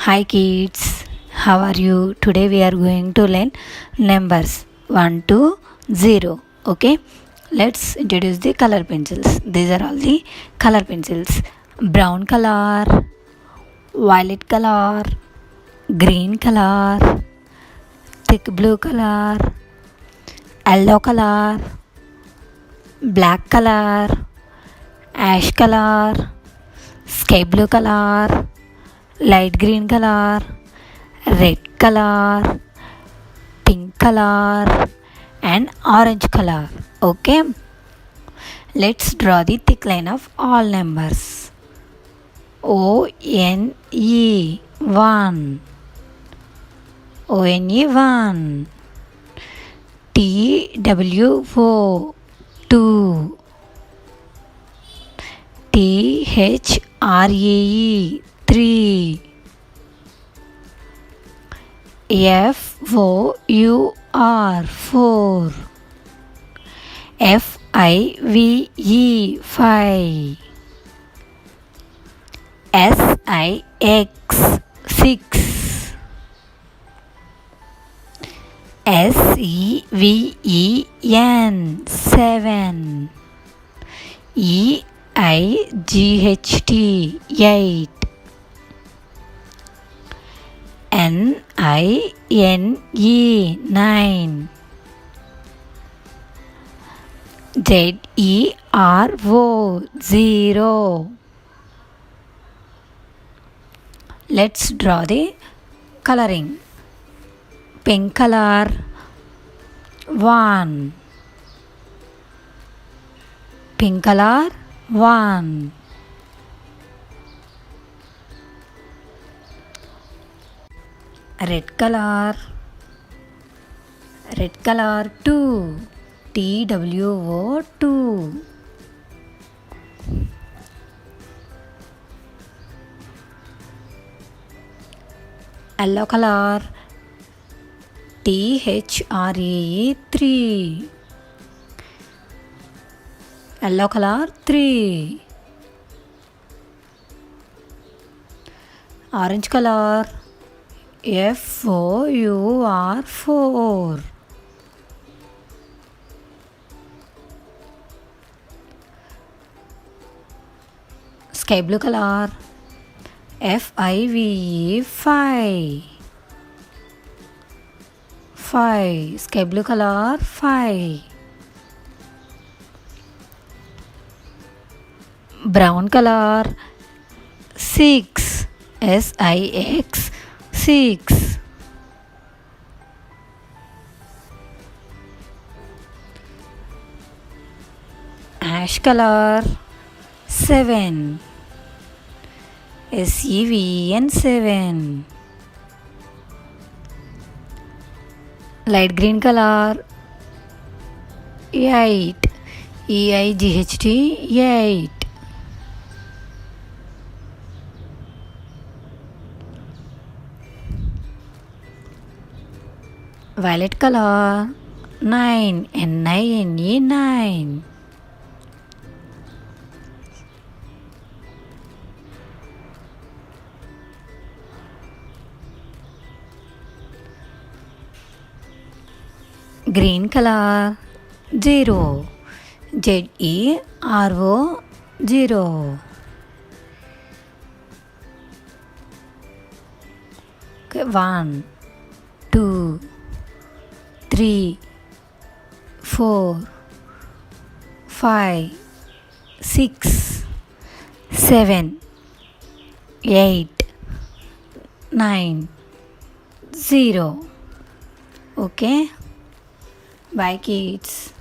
Hi kids, how are you? Today we are going to learn numbers 1 to 0. Okay, let's introduce the color pencils. These are all the color pencils: brown color, violet color, green color, thick blue color, yellow color, black color, ash color, sky blue color, light green color, red color, pink color, and orange color. Okay, let's draw the thick line of all numbers. O-N-E 1, O-N-E 1, T-W-O 2, T-H-R-E-E 3, F-O-U-R 4, F-I-V-E 5, S-I-X 6, S-E-V-E-N 7, E-I-G-H-T 8, N-I-N-E 9, Z-E-R-O 0. Let's draw the coloring. Pink color 1, pink color 1, red color 2, TWO 2, yellow color THRE 3, yellow color 3, orange color FOUR 4, sky blue color FIVE 5, sky blue color 5, brown color 6, SIX 6, ash color 7, SEVEN 7, light green color 8, EIGHT 8, violet color 9, NINE 9, green color 0, ZERO 0. Okay, 1, 2, 3, 4, 5, 6, 7, 8, 9, 0. Okay, bye kids.